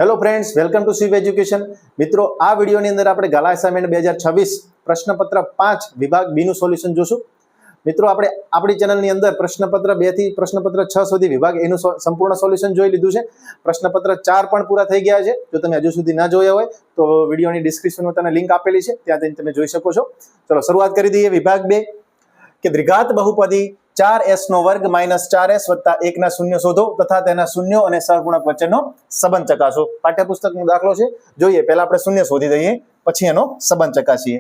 Hello friends, welcome to Shiv education. મિત્રો, આ વિડીયોની અંદર આપણે ગાલા અસાઇનમેન્ટ 2026 પ્રશ્નપત્ર 5 વિભાગ બી નું સોલ્યુશન જોશું. મિત્રો, આપણે આપણી ચેનલની અંદર પ્રશ્નપત્ર 2 થી પ્રશ્નપત્ર 6 સુધી વિભાગ એનું સંપૂર્ણ સોલ્યુશન જોઈ લીધું છે. પ્રશ્નપત્ર 4 પણ પૂરા થઈ ગયા છે. જો તમે હજુ સુધી ના જોયા હોય તો વિડીયોની ડિસ્ક્રિપ્શનમાં તમને લિંક આપેલી છે, ત્યાંથી તમે જોઈ શકો છો. ચલો શરૂઆત કરી દઈએ. વિભાગ 2 કે દ્વિઘાત બહુપદી 4s નો વર્ગ માઇનસ 4s વત્તા 1 ના શૂન્ય શોધો તથા તેના શૂન્યો અને સહગુણક વચ્ચેનો સંબંધ ચકાસો. પાઠ્યપુસ્તકનો દાખલો છે, જોઈએ. પહેલા આપણે શૂન્ય શોધી દઈએ, પછી એનો સંબંધ ચકાસીએ.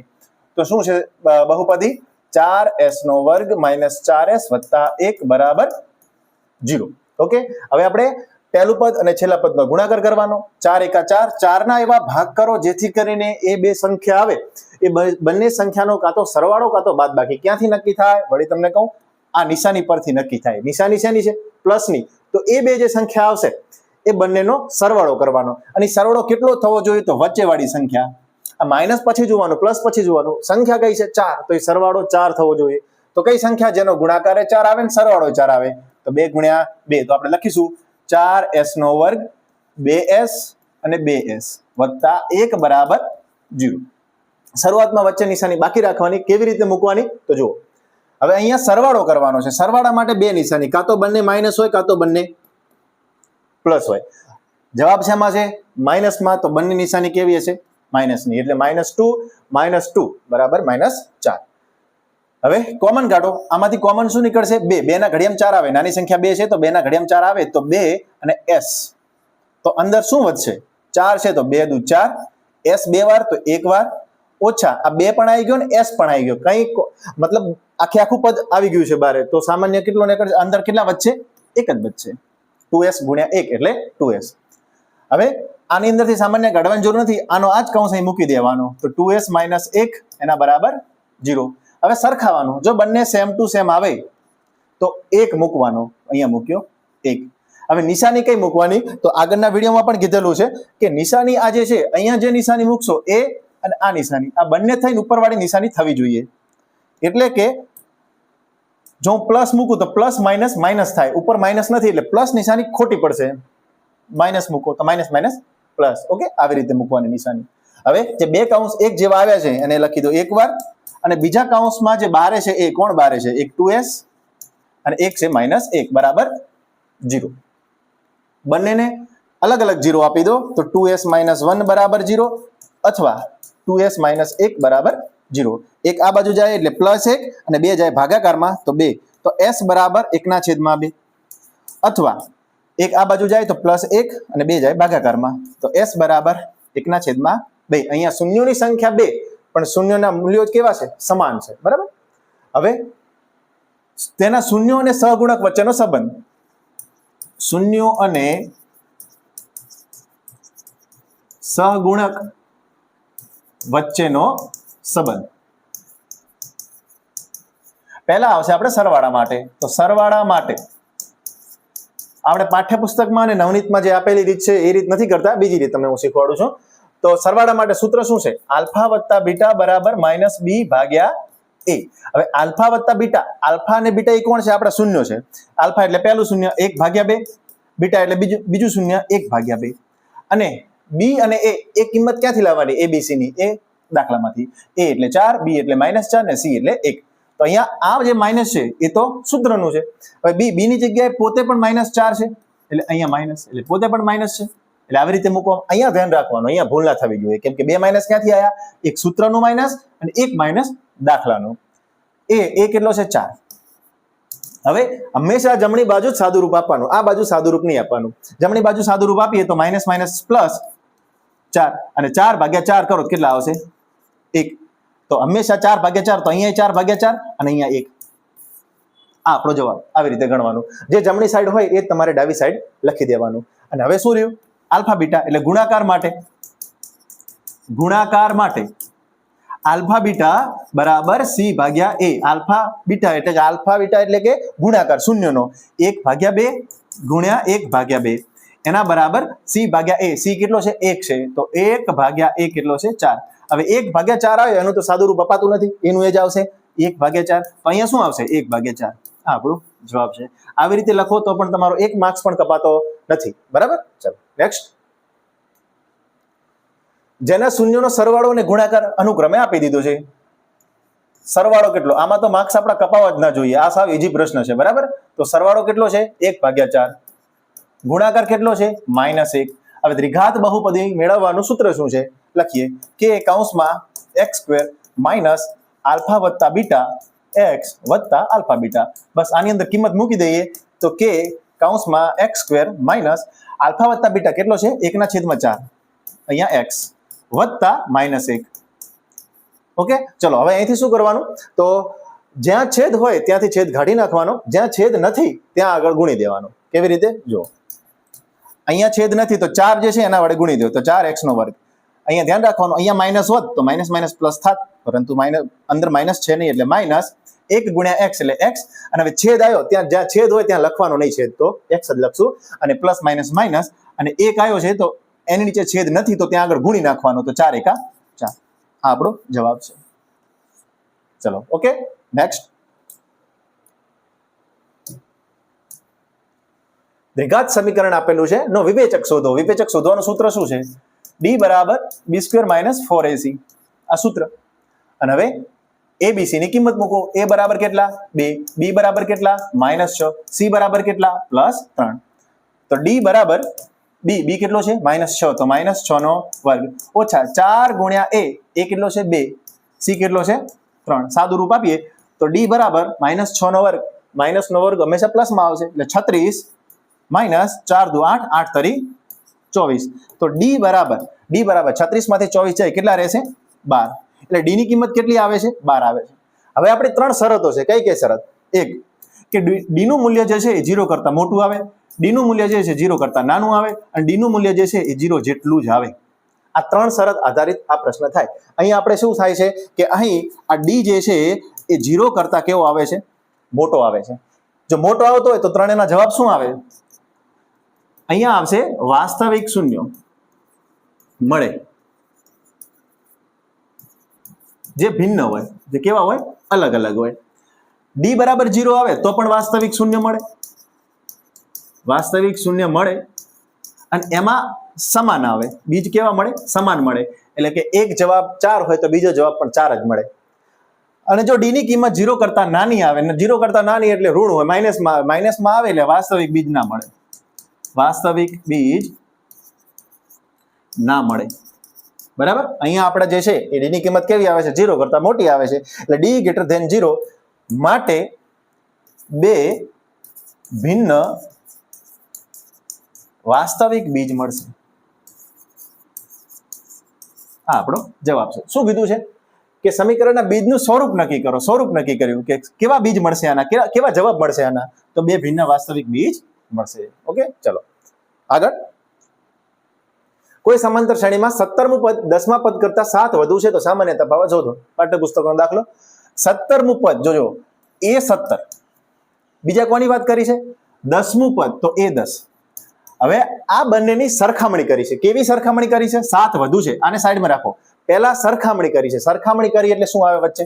તો શું છે બહુપદી? 4s નો વર્ગ માઇનસ 4s વત્તા 1 બરાબર 0. ઓકે, હવે આપણે પહેલું પદ અને છેલ્લા પદનો ગુણાકાર કરવાનો. 4 એકા 4, 4 ના એવા ભાગ કરો જેથી કરીને એ બે સંખ્યા આવે એ બંને સંખ્યાનો કાં તો સરવાળો કાં તો બાદબાકી. ક્યાંથી નક્કી થાય? વળી તમને કહું, આ નિશાની પરથી નક્કી થાય. નિશાની શેની છે? પ્લસની. તો એ બે જે સંખ્યા આવશે એ બંનેનો સરવાળો કરવાનો. અને સરવાળો કેટલો થવો જોઈએ? તો વચ્ચેવાળી સંખ્યા. આ માઇનસ પછી જોવાનું, પ્લસ પછી જોવાનું. સંખ્યા કઈ છે? 4. તો એ સરવાળો 4 થવો જોઈએ. તો કઈ સંખ્યા જેનો ગુણાકાર 4 આવે ને સરવાળો 4 આવે? તો 2 ગુણ્યા 2. તો આપણે લખીશું 4s નો વર્ગ 2s અને 2s વત્તા 1 બરાબર 0. શરૂઆતમાં વચ્ચે નિશાની બાકી રાખવાની. કેવી રીતે મૂકવાની? તો જુઓ, હવે અહીંયા સરવાળો કરવાનો છે. સરવાળા માટે બે નિશાની, કાં તો બંને માઇનસ હોય કાં તો બંને પ્લસ હોય. જવાબ શેમાં છે? માઇનસમાં. તો બંને નિશાની કેવી હશે? માઇનસની. એટલે -2 બરાબર -4. હવે કોમન કાઢો. આમાંથી કોમન શું નીકળશે? 2. 2 ના ઘડિયામાં 4 આવે. નાની સંખ્યા 2 છે તો 2 ના ઘડિયામાં 4 આવે તો 2 અને s. તો અંદર શું વધશે? 4 છે તો 2 દુ 4, s 2 વાર તો 1 વાર, ઓછા આ 2 પણ આવી ગયો ને s પણ આવી ગયો. કઈ મતલબ આખું પદ આવી ગયું છે બારે. તો સામાન્ય કેટલો નીકળશે? અંદર કેટલા વધશે? 1 જ વધશે. 2s ગુણ્યા 1 એટલે 2s. હવે આની અંદરથી સામાન્ય કાઢવાની જરૂર નથી. આનો આ જ કૌંસ અહીં મૂકી દેવાનો. તો 2s - 1 એના બરાબર 0. હવે સરખાવાનું. જો બંને સેમ ટુ સેમ આવે તો 1 મૂકવાનો. અહીંયા મૂક્યો 1. હવે નિશાની કઈ મૂકવાની? તો આગળના વિડીયોમાં પણ કીધેલું છે કે નિશાની આ જે છે, અહીંયા જે નિશાની મૂકશો એ અને આ નિશાની, આ બંને થઈને ઉપરવાળી નિશાની થવી જોઈએ. એટલે કે જો હું પ્લસ મૂકું તો પ્લસ માઇનસ માઇનસ થાય. ઉપર માઇનસ નથી એટલે પ્લસ નિશાની ખોટી પડશે. માઇનસ મૂકો તો માઇનસ માઇનસ પ્લસ. ઓકે, આવી રીતે મૂકવાની નિશાની. હવે જે બે કૌંસ એક જેવા આવ્યા છે એને લખી દો એક વાર. અને બીજા કૌંસમાં જે બારે છે એ કોણ બારે છે? એક 2s અને એક છે -1 બરાબર 0. બંનેને અલગ અલગ 0 આપી દો. તો 2s - 1 બરાબર 0 અથવા 2s - 1 બરાબર 0. એક આ બાજુ જાય એટલે +1 અને 2 જાય ભાગાકારમાં તો 2. તો s બરાબર 1/2 અથવા એક આ બાજુ જાય તો +1 અને 2 જાય ભાગાકારમાં તો s બરાબર 1/2. અહીંયા શૂન્યોની સંખ્યા 2 પણ શૂન્યના મૂલ્યો કેવા છે? સમાન છે. બરાબર. હવે તેના શૂન્યો અને સહગુણક વચ્ચેનો સંબંધ. શૂન્યો અને સહગુણક વચ્ચેનો સંબંધ. પહેલા આવશે આપણે સરવાળા માટે. તો સરવાળા માટે આપણે પાઠ્યપુસ્તકમાં અને નવનીતમાં જે આપેલી રીત છે એ રીત નથી કરતા, બીજી રીત તમને હું શીખવાડું છું. તો સરવાળા માટે સૂત્ર શું છે? આલ્ફા વત્તા બીટા બરાબર -b ભાગ્યા a. હવે આલ્ફા વત્તા બીટા, આલ્ફા અને બીટા એ કોણ છે? આપણા શૂન્યો છે. આલ્ફા એટલે પહેલું શૂન્ય 1/2, બીટા એટલે બીજું શૂન્ય 1/2. અને b અને a એ કિંમત ક્યાંથી લાવવાની? abc ની, એ દાખલામાંથી. a એટલે 4, b એટલે -4 ને c એટલે 1. તો અહીંયા આ જે માઇનસ છે એ તો સૂત્રનું છે. હવે b ની જગ્યાએ પોતે પણ -4 છે એટલે અહીંયા માઇનસ, એટલે પોતે પણ માઇનસ છે. એટલે આવી રીતે મૂકો. અહીંયા ધ્યાન રાખવાનું, અહીંયા ભૂલ ના થવી જોઈએ. કેમ કે 2 માઇનસ ક્યાંથી આવ્યા? એક સૂત્રનું માઇનસ અને એક માઇનસ દાખલાનું. એ કેટલો છે? 4. હવે હંમેશા જમણી બાજુ જ સાદુરૂપ આપવાનું, આ બાજુ સાદુરૂપ નહીં આપવાનું. જમણી બાજુ સાદુરૂપ આપીએ તો -, +4 અને 4/4 કરો કેટલા આવશે? 1. તો હંમેશા 4/4. તો અહીંયા 4/4 અને અહીંયા 1. આ આપણો જવાબ. આવી રીતે ગણવાનું. જે જમણી સાઈડ હોય એ તમારે ડાબી સાઈડ લખી દેવાનું. અને હવે શું રહ્યું? આલ્ફા બીટા એટલે ગુણાકાર માટે. ગુણાકાર માટે આલ્ફા બીટા બરાબર c ભાગ્યા a. આલ્ફા બીટા એટલે કે ગુણાકાર શૂન્યનો 1/2 ગુણ્યા 1/2 એના બરાબર c ભાગ્યા a. c કેટલો છે? 1 છે. તો 1/a કેટલો છે? 4. હવે 1/4 આવે એનું તો સાદું રૂપ અપાતું નથી, એનું એ જ આવશે 1/4. તો અહીંયા શું આવશે? 1/4. આ આપણો જવાબ છે. આવી રીતે લખો તો પણ તમારો 1 માર્ક્સ પણ કપાતો નથી. બરાબર. ચલો નેક્સ્ટ. જેના શૂન્યનો સરવાળો અને ગુણાકાર અનુક્રમે આપી દીધો છે. સરવાળો કેટલો? આમાં તો માર્ક્સ આપણા કપાવા જ ના જોઈએ, આ સાવ ઈજી પ્રશ્ન છે, બરાબર. તો સરવાળો કેટલો છે? 1/4. ગુણાકાર કેટલો છે? -1. હવે દ્વિઘાત બહુપદી મેળવવાનું સૂત્ર શું છે? લખીએ કે કૌંસમાં x² માઇનસ આલ્ફા વત્તા બીટા x વત્તા આલ્ફા બીટા. બસ આની અંદર કિંમત મૂકી દઈએ તો કે કૌંસમાં x² માઇનસ આલ્ફા વત્તા બીટા કેટલો છે? 1/4 અહીંયા x વત્તા -1. ઓકે, ચલો હવે અહીંથી શું કરવાનું? તો જ્યાં છેદ હોય ત્યાંથી છેદ કાઢી નાખવાનો, જ્યાં છેદ નથી ત્યાં આગળ ગુણી દેવાનો. કેવી રીતે? જો અહીંયા છેદ નથી તો 4 જે છે એના વડે ગુણી દો તો 4x². અહીંયા ધ્યાન રાખવાનું, અહીંયા માઇનસ હોત તો માઇનસ માઇનસ પ્લસ થાત, પરંતુ અંદર માઇનસ છે નહીં એટલે -1 × x એટલે x. અને હવે છેદ આવ્યો ત્યાં જ્યાં છેદ હોય ત્યાં લખવાનો નહીં, છેદ તો x જ લખશું. અને પ્લસ માઇનસ માઇનસ અને 1 આવ્યો છે તો એની નીચે છેદ નથી તો ત્યાં આગળ ગુણી નાખવાનો, તો 4 × 4. આ આપણો જવાબ છે. ચલો ઓકે, નેક્સ્ટ. દ્વિઘાત સમીકરણ આપેલું છે, નો વિવેચક શોધો. વિવેચક શોધવાનું સૂત્ર શું છે? d = b² - 4ac. આ સૂત્ર. અને હવે abc ની કિંમત મૂકો. a બરાબર કેટલા? 2. b બરાબર કેટલા? -6. c બરાબર કેટલા? +3. તો d બરાબર b કેટલો છે? -6, તો -6² ઓછા 4 × a કેટલો છે? 2. c કેટલો છે? 3. સાદું રૂપ આપીએ તો d બરાબર -6² -9² હંમેશા પ્લસમાં આવશે એટલે 36 -4 × 2 = 8, 8 તરી 24. તો d બરાબર 36 માંથી 24 જાય કેટલા રહેશે? 12. એટલે d ની કિંમત કેટલી આવે છે? 12 આવે છે. હવે આપણે 3 શરતો છે. કઈ કઈ શરત? એક કે d નું મૂલ્ય જે છે એ 0 કરતા મોટું આવે, d નું મૂલ્ય જે છે 0 કરતા નાનું આવે અને d નું મૂલ્ય જે છે એ 0 જેટલું જ આવે. આ 3 શરત આધારિત આ પ્રશ્ન થાય. અહીં આપણે શું થાય છે કે અહીં આ d જે છે એ 0 કરતા કેવો આવે છે? મોટો આવે છે. જો મોટો આવતો હોય તો 3 ના જવાબ શું આવે? અહીંયા આવશે વાસ્તવિક શૂન્ય મળે, જે ભિન્ન હોય, જે કેવા હોય? અલગ અલગ હોય. d બરાબર 0 આવે તો પણ વાસ્તવિક શૂન્ય મળે, વાસ્તવિક શૂન્ય મળે અને એમાં સમાન આવે. બીજ કેવા મળે? સમાન મળે. એટલે કે એક જવાબ 4 હોય તો બીજો જવાબ પણ 4 જ મળે. અને જો d ની કિંમત 0 કરતા નાની આવે ને 0 કરતા નાની એટલે ઋણ હોય, માઇનસમાં આવે એટલે વાસ્તવિક બીજ ના મળે, વાસ્તવિક બીજ ના મળે. બરાબર. અહીંયા આપણે જે છે એ d ની કિંમત કેવી આવે છે? 0 કરતા મોટી આવે છે. એટલે d > 0 માટે 2 ભિન્ન વાસ્તવિક બીજ મળશે. આ આપણો જવાબ છે. શું કીધું છે કે સમીકરણના બીજનું સ્વરૂપ નક્કી કરો. સ્વરૂપ નક્કી કર્યું કે કેવા બીજ મળશે આના, કેવા જવાબ મળશે આના? તો 2 ભિન્ન વાસ્તવિક બીજ મળશે. ઓકે, ચલો આગળ. કોઈ સમાંતર શ્રેણીમાં 17મું પદ 10મા પદ કરતા 7 વધુ છે તો સામાન્ય તફાવત શોધો. પાઠ્યપુસ્તકનો દાખલો. 17મું પદ જોજો, a17. બીજા કોની વાત કરી છે? 10મું પદ તો a10. હવે આ બંનેની સરખામણી કરી છે. કેવી સરખામણી કરી છે? 7 વધુ છે. આને સાઈડમાં રાખો. પહેલા સરખામણી કરી છે. સરખામણી કરી એટલે શું આવે વચ્ચે?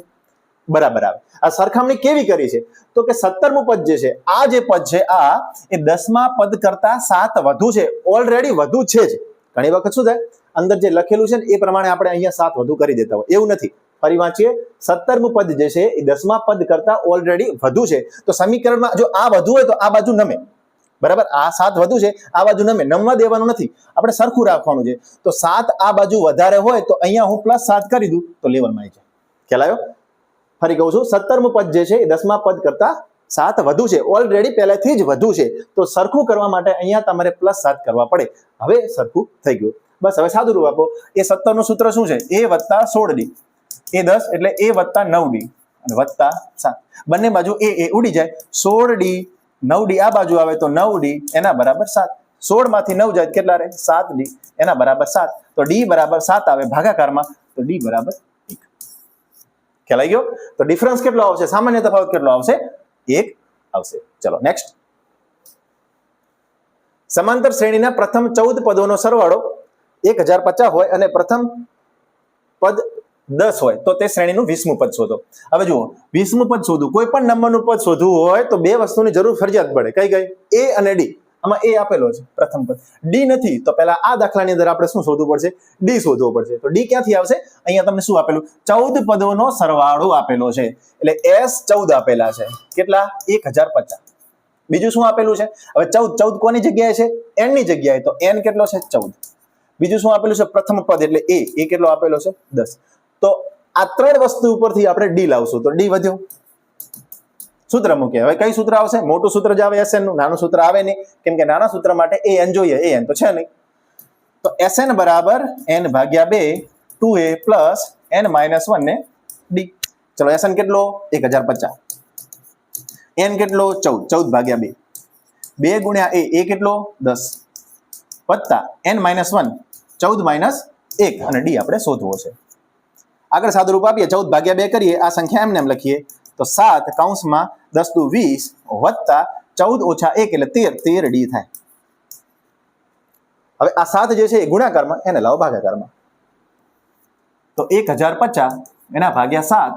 બરાબર આવે. આ સરખામણી કેવી કરી છે? તો કે 17મું પદ જે છે, આ જે પદ છે આ એ 10મા પદ કરતા 7 વધુ છે. ઓલરેડી વધુ છે જ. ઘણી વખત શું થાય, અંદર જે લખેલું છે ને એ પ્રમાણે આપણે અહીંયા 7 વધુ કરી દેતા હોય. એવું નથી. ફરી વાંચીએ. 17મું પદ જે છે એ 10મા પદ કરતા ઓલરેડી વધુ છે. તો સમીકરણમાં જો આ વધુ હોય તો આ બાજુ નમે. બરાબર. આ 7 વધુ છે, આ બાજુ નમે. નમવા દેવાનું નથી, આપણે સરખું રાખવાનું છે. તો 7 આ બાજુ વધારે હોય તો અહીંયા હું +7 કરી દઉં તો લેવલમાં આવી જાય. ખ્યાલ આવ્યો? ફરી કહું છું, 17મું પદ જે છે એ 10મા પદ કરતા 7 વધુ છે. ઓલરેડી પહેલેથી જ વધુ છે. તો સરખું કરવા માટે અહીંયા તમારે +7 કરવા પડે. હવે સરખું થઈ ગયું. બસ હવે સાદું રૂપ આપો. એ 17 નું સૂત્ર શું છે? a + 16d. એ 10 એટલે a + 9d અને +7. બંને બાજુ a ઉડી જાય. 16d 9d આ બાજુ આવે તો 9d એના બરાબર 7. 16 માંથી 9 જાય કેટલા રહે? 7d એના બરાબર 7. તો d બરાબર 7 આવે ભાગાકારમાં, તો d બરાબર 1. ખ્યાલ આવી ગયો? તો ડિફરન્સ કેટલો આવશે? સામાન્ય તફાવત કેટલો આવશે? 1 આવશે. ચલો નેક્સ્ટ. સમાંતર શ્રેણીના પ્રથમ 14 પદોનો સરવાળો 1050 હોય અને પ્રથમ પદ 10 હોય તો તે શ્રેણીનું 20મું પદ શોધો. હવે જુઓ, 20મું પદ શોધવું, કોઈ પણ નંબરનું પદ શોધવું હોય તો બે વસ્તુની જરૂર ફરજિયાત પડે. કઈ કઈ? a અને d. આમાં એ આપેલો છે પ્રથમ પદ, ડી નથી તો પહેલા આ દાખલાની અંદર આપણે શું શોધવું પડશે? ડી શોધવો પડશે. તો ડી ક્યાંથી આવશે? અહીંયા તમને શું આપેલું? 14 પદોનો સરવાળો આપેલો છે, એટલે S 14 આપેલા છે. કેટલા? 1050. બીજું શું આપેલું છે? હવે 14 કોની જગ્યાએ છે? n ની જગ્યાએ, તો n કેટલો છે? 14. બીજું શું આપેલું છે? પ્રથમ પદ એટલે એ કેટલો આપેલો છે? 10. તો આ ત્રણ વસ્તુ ઉપરથી આપણે ડી લાવશું, તો ડી વધ્યો. સૂત્ર મૂકીએ. હવે કઈ સૂત્ર આવશે? મોટું સૂત્ર જ આવે SN નું, નાનું સૂત્ર આવે નહીં, કેમ કે નાના સૂત્ર માટે an જોઈએ, an તો છે નહીં. તો SN બરાબર n ભાગ્યા 2 2a પ્લસ n માઇનસ 1 ને ડી. ચલો SN કેટલો? 1050. n કેટલો? 14 ભાગ્યા 2, 2 ગુણ્યા a કેટલો? 10 વત્તા n માઇનસ 1, 14 માઇનસ 1, અને ડી આપણે શોધવો છે. આગળ સાદુરૂપ આપીએ, 14 ભાગ્યા 2 કરીએ, આ સંખ્યા એમને એમ લખીએ તો 7 કૌંસમાં 10 દુ 20 વત્તા 14 ઓછા 1 એટલે 13 ડી થાય. હવે આ 7 જે છે એ ગુણાકારમાં, એને લાવો ભાગાકારમાં. તો 1050 એના ભાગ્યા 7,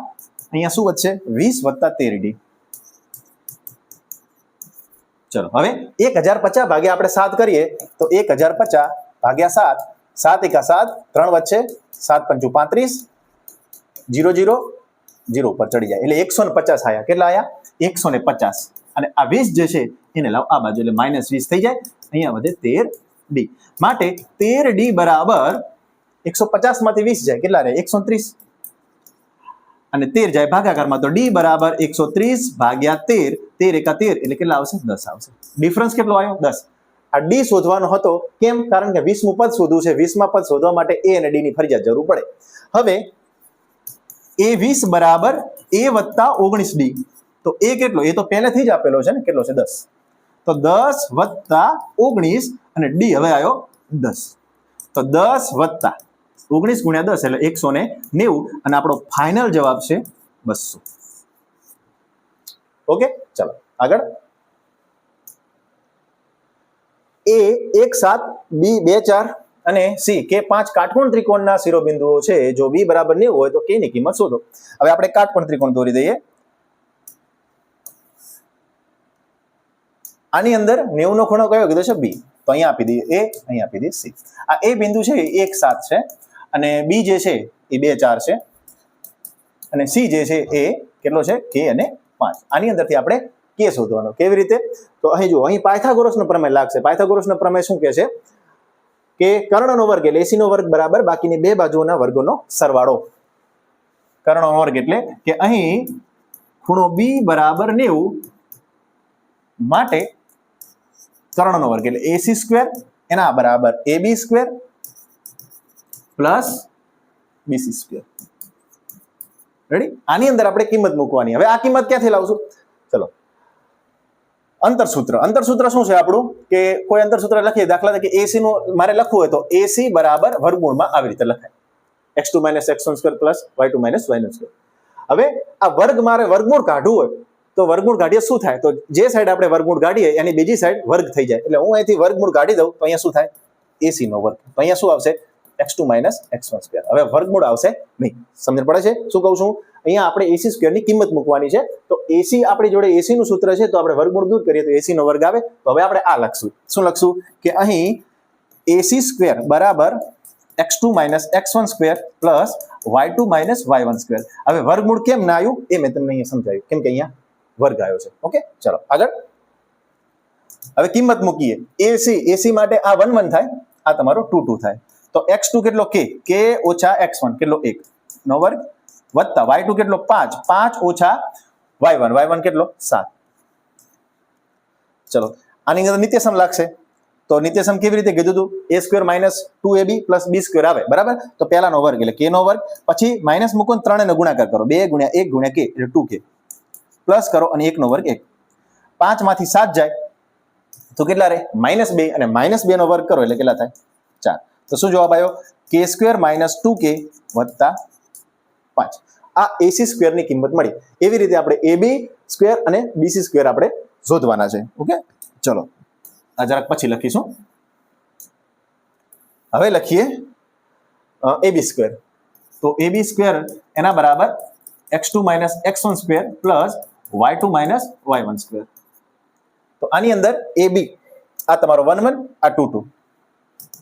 અહીંયા શું વધશે? 20 વત્તા 13 ડી. ચલો હવે 1050 ભાગ્યા આપણે 7 કરીએ તો 1050 ભાગ્યા 7, 7 એકા 7, 3 વચ્ચે 7 પંચુ 35, 0 0 0 ઉપર ચડી જાય એટલે 150 આયા. કેટલા આયા? 150. અને આ 20 જે છે એને લાવ આ બાજુ એટલે -20 થઈ જાય, અહીંયા વધે 13 ડી. માટે 13 ડી બરાબર 150 માંથી 20 જાય, કેટલા રહે? 130. અને 13 જાય ભાગાકારમાં, તો ડી બરાબર 130 ભાગ્યા 13, 13 એકા 13 એટલે કેટલા આવશે? 10 આવશે. ડિફરન્સ કેટલો આવ્યો? 10. આ ડી શોધવાનો હતો, કેમ? કારણ કે 20મું પદ શોધવું છે. 20મા પદ શોધવા માટે એ અને ડી ની ફરજિયાત જરૂર પડે. હવે એ 20 બરાબર a વત્તા 19 ડી. તો એ કેટલો? એ તો પહેલેથી જ આપેલો છે ને, કેટલો છે? 10. તો 10 વત્તા 19 અને ડી હવે આવ્યો 10. તો 10 વત્તા 19 ગુણ્યા 10 એટલે 190, અને આપણો ફાઇનલ જવાબ છે 200. ઓકે, ચલો આગળ. એ 1 7, બી 2 4 અને સી કે 5 કાટકોણ ત્રિકોણના શિરોબિંદુઓ છે. જો બી બરાબર 90 હોય તો કે ની કિંમત શોધો. હવે આપણે કાટકોણ ત્રિકોણ દોરી દઈએ. આની અંદર 90 નો ખૂણો કયો કીધો છે? બી. તો અહીંયા આપી દઈએ એ, અહીંયા આપી દઈએ સી. આ એ બિંદુ છે એ 1 7 છે, અને બી જે છે એ 2 4 છે, અને સી જે છે એ કેટલો છે? કે અને 5. આની અંદરથી આપણે કે શોધવાનો. કેવી રીતે? તો અહીં જુઓ, અહીં પાયથાગોરસનો પ્રમેય લાગશે. પાયથાગોરસનો પ્રમેય શું કહે છે? કે કર્ણનો વર્ગ એટલે એસી નો વર્ગ બરાબર બાકીની બે બાજુઓના વર્ગોનો સરવાળો. કર્ણનો વર્ગ એટલે કે અહીં ખૂણો બી બરાબર 90, માટે કર્ણનો વર્ગ એટલે એસી સ્ક્વેર એના બરાબર AB square plus BC square. Ready? આની અંદર આપણે કિંમત મૂકવાની. હવે આ કિંમત ક્યાંથી લાવશું? ચલો, અંતરસૂત્ર. અંતરસૂત્ર શું છે આપણું? કે કોઈ અંતરસૂત્ર લખીએ, દાખલા તરીકે એસી નું મારે લખવું હોય તો એસી બરાબર વર્ગમૂળમાં આવી રીતે લખાય, x2 - x1 square plus y2 - y1 square. હવે આ વર્ગ મારે વર્ગમૂળ કાઢવું હોય તો વર્ગમૂળ કાઢીએ શું થાય? તો જે સાઈડ આપણે વર્ગમૂળ કાઢીએ એની બીજી સાઈડ વર્ગ થઈ જાય. એટલે હું અહીંથી વર્ગમૂળ કાઢી દઉં તો અહીંયા શું થાય? એસી નો વર્ગ. તો અહીંયા શું આવશે? x2 - x1 square. હવે વર્ગમૂળ આવશે નહીં. સમજણ પડે છે શું કહું છું? અહીંયા આપણે એસી સ્ક્વેર ની કિંમત મૂકવાની છે. તો એસી આપણી જોડે એસી નું સૂત્ર છે, તો આપણે વર્ગમૂળ દૂર કરીએ તો એસી નો વર્ગ આવે. તો હવે આપણે આ લખશું. શું લખશું? કે અહીં એસી સ્ક્વેર બરાબર x2 - x1 square plus y2 - y1 square. હવે વર્ગમૂળ કેમ ના આવ્યું એ મેં તમને અહીંયા સમજાવ્યું, કેમ કે અહીંયા વર્ગ આવ્યો છે. ઓકે, ચલો આગળ. હવે કિંમત મૂકીએ. એસી માટે આ 1 1 થાય, આ તમારો 2 2 થાય. તો x2 કેટલો? k ઓછા x1 કેટલો? 1 નો વર્ગ વત્તા y2 કેટલો? 5 5 ઓછા y1 કેટલો? 7. ચલો આની અંદર નિત્યસમ લાગશે. તો નિત્યસમ કેવી રીતે કીધું હતું? a square minus 2ab plus b square આવે બરાબર. તો પહેલાનો વર્ગ એટલે k નો વર્ગ, પછી માઇનસ મૂકો ને 3 નો ગુણાકાર કરો, 2 ગુણ્યા 1 ગુણ્યા k એટલે 2k, પ્લસ કરો અને 1 નો વર્ગ 1. 5 માંથી 7 જાય તો કેટલા રહે? -2, અને -2 નો વર્ગ કરો એટલે કેટલા થાય? 4. તો શું જવાબ આવ્યો? k સ્ક્વેર માઇનસ 2k વત્તા 5. આ એસી સ્ક્વેર ની કિંમત મળી. એવી રીતે આપણે એબી સ્ક્વેર અને બીસી સ્ક્વેર આપણે શોધવાના છે. ઓકે, ચલો આ જરાક પછી લખીશું. હવે લખીએ એબી સ્ક્વેર. તો એબી સ્ક્વેર એના બરાબર x2 - x1 square plus y2 - y1 square. તો આની અંદર એબી આ તમારો 1 1, આ 2 2.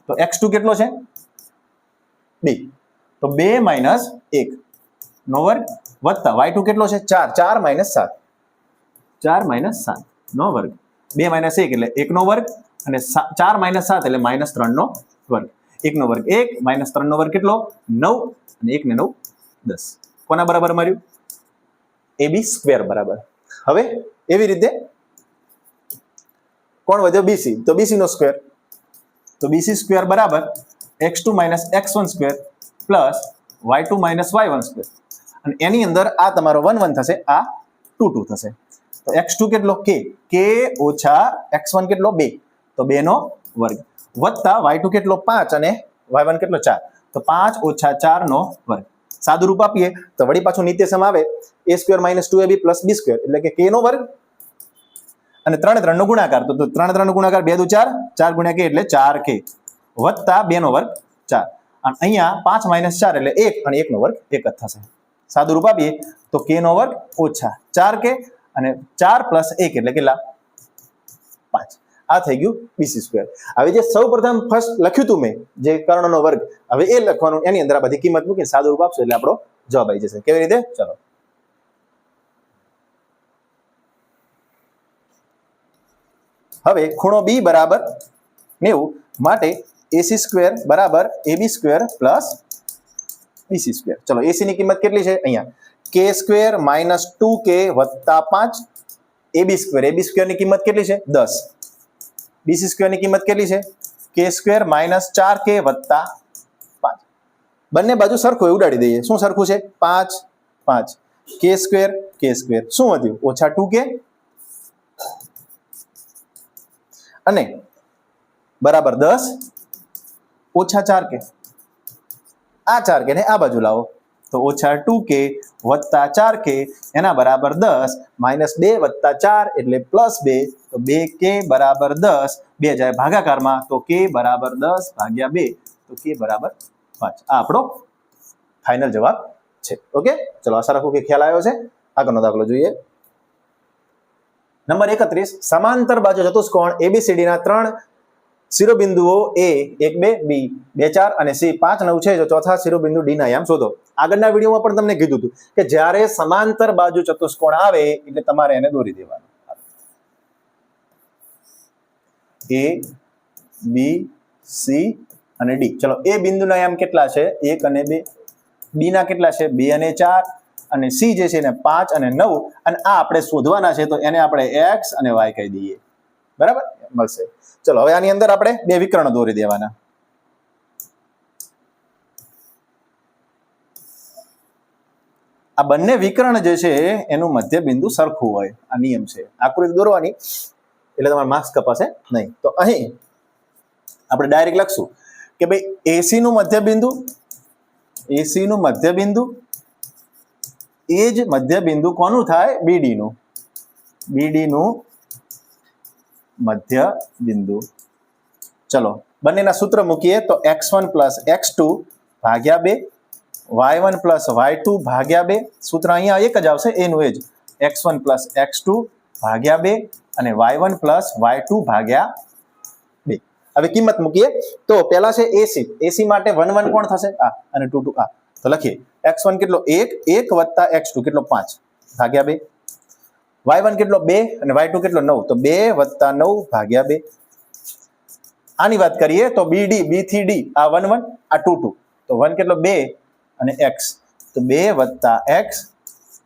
તો x2 કેટલો છે 2, તો 2 - 1 નો વર્ગ વત્તા y2 કેટલો છે 4, 4 - 7, 4 - 7 નો વર્ગ, 2 - 1 એટલે 1 નો વર્ગ, અને 4 - 7 એટલે -3 નો વર્ગ. 1 નો વર્ગ 1, -3 નો વર્ગ કેટલો 9, અને 1 ને 9 10. કોના બરાબર મળ્યું? AB² બરાબર. હવે એવી રીતે કોણ વધ્યો? BC. તો BC નો સ્ક્વેર, તો BC² બરાબર x2 - x1² plus y2 - y1². અને એની અંદર આ તમારો 1 1 થશે, આ 2 2 થશે. તો x2 કેટલો k ઓછા x1 કેટલો 2, તો 2 નો વર્ગ વત્તા y2 કેટલો 5 અને y1 કેટલો 4, તો 5 ઓછા 4 નો વર્ગ. સાદું રૂપ આપીએ તો વળી પાછું નિત્યસમ આવે a² - 2ab + b² એટલે કે k નો વર્ગ, અને 3 3 નો ગુણાકાર, તો 3 3 નો ગુણાકાર 2 × 4, 4 × k એટલે 4k વત્તા 2 નો વર્ગ 4, અને અહીંયા 5 - 4 એટલે 1, અને 1 નો વર્ગ 1 જ થશે. સાદું રૂપ આપીએ તો k નો વર્ગ ઓછા 4k, અને 4 + 1 એટલે કેટલા 5. આ થઈ ગયું BC². હવે જે સૌપ્રથમ ફર્સ્ટ લખ્યું હતું મેં, જે કર્ણનો વર્ગ, હવે એ લખવાનું, એની અંદર આ બધી કિંમત મૂકીને સાદું રૂપ આપશો એટલે આપણો જવાબ આવી જશે. કેવી રીતે? ચલો, હવે ખૂણો B બરાબર 90 માટે AC² બરાબર AB² પ્લસ BC². ચલો, AC ની કિંમત કેટલી છે? અહીંયા k² - 2k વત્તા 5, AB² ની કિંમત કેટલી છે 10, BC² ની કિંમત કેટલી છે k² - 4k વત્તા 5. બંને બાજુ સરખું ઉડાડી દઈએ. શું સરખું છે? 5 5, k², શું વધ્યું? ઓછા 2k, અને બરાબર 10 ઓછા 4k. આ 4k ને આ બાજુ લાવો, તો ઓછા 2k વત્તા 4k એના બરાબર 10, -2 વત્તા 4 એટલે +2, તો 2k બરાબર 10, 2 જાય ભાગાકારમાં, તો k બરાબર 10 ભાગ્યા 2, તો k બરાબર 5. આ આપણો ફાઇનલ જવાબ છે. ઓકે, ચલો, આશા રાખું કે ખ્યાલ આવ્યો છે. આગળનો દાખલો જોઈએ. નંબર 31, સમાંતર બાજુ ચતુષ્કોણ ABCD ના 3 શિરોબિંદુઓ A 1 2, B 2 4 અને C 5 9 છે. જો ચોથા શિરોબિંદુ D ના આયામ શોધો. આગળના વિડીયોમાં પણ તમને કીધું હતું કે જ્યારે સમાંતર બાજુ ચતુષ્કોણ આવે એટલે તમારે એને દોરી દેવાનો. A, B, C અને D. ચલો, A બિંદુના આયામ કેટલા છે? 1 અને 2. B ના કેટલા છે? 2 અને 4. અને C જે છે ને 5 અને 9. અને આ આપણે શોધવાના છે, તો એને આપણે x અને y કહી દઈએ. બરાબર, મળશે. ચલો, હવે આની અંદર આપણે બે વિકર્ણ દોરી દેવાના. આ બંને વિકર્ણ જે છે એનું મધ્ય બિંદુ સરખું હોય, આ નિયમ છે. આકૃતિ દોરવાની એટલે તમારે માર્ક્સ કપાશે નહીં. તો અહીં આપણે ડાયરેક્ટ લખશું કે ભાઈ AC નું મધ્ય બિંદુ એ જ મધ્ય બિંદુ કોનું થાય? BD નું મધ્ય બિંદુ. ચલો, બંનેના સૂત્ર મૂકીએ તો x1 + x2 ભાગ્યા 2, y1 + y2 ભાગ્યા 2. સૂત્ર અહીંયા એક જ આવશે, એનું એ જ, x1 + x2 ભાગ્યા 2 અને y1 + y2 ભાગ્યા 2. હવે કિંમત મૂકીએ તો પહેલા છે AC માટે 1 1 કોણ થશે? આ, અને 2 2 આ. તો લખીએ x1 કેટલો 1 વત્તા x2 કેટલો 5 ભાગ્યા 2, y1 કેટલો 2 અને y2 કેટલો 9, તો 2 વત્તા 9 ભાગ્યા 2. આની વાત કરીએ તો BD, B થી D આ 1 1, આ 2 2, તો 1 કેટલો 2 અને x, તો 2 વત્તા x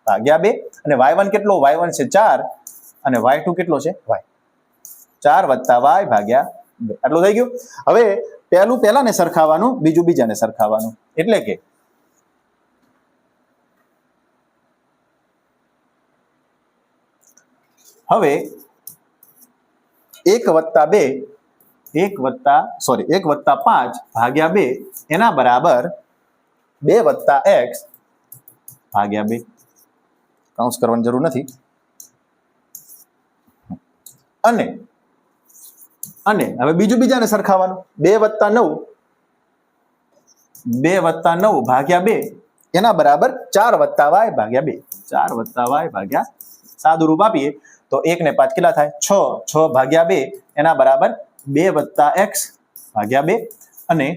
ભાગ્યા 2. અને y1 કેટલો? y1 છે 4 અને y2 કેટલો છે? y, 4 વત્તા y ભાગ્યા 2. આટલું થઈ ગયું. હવે પહેલું પહેલાને સરખાવવાનું, બીજું બીજાને સરખાવવાનું. એટલે કે હવે 1 વત્તા 5 ભાગ્યા 2 એના બરાબર 2 વત્તા x ભાગ્યા 2. કાઉન્સ કરવાની જરૂર નથી. અને હવે બીજું બીજાને સરખાવવાનું. 2 વત્તા 9 ભાગ્યા 2 એના બરાબર 4 વત્તા y ભાગ્યા 2. 4 વત્તા y ભાગ્યા, સાદું રૂપ આપીએ તો 1 ને 5 કેટલા થાય? 6 ભાગ્યા 2 એના બરાબર 2 + x ભાગ્યા 2 અને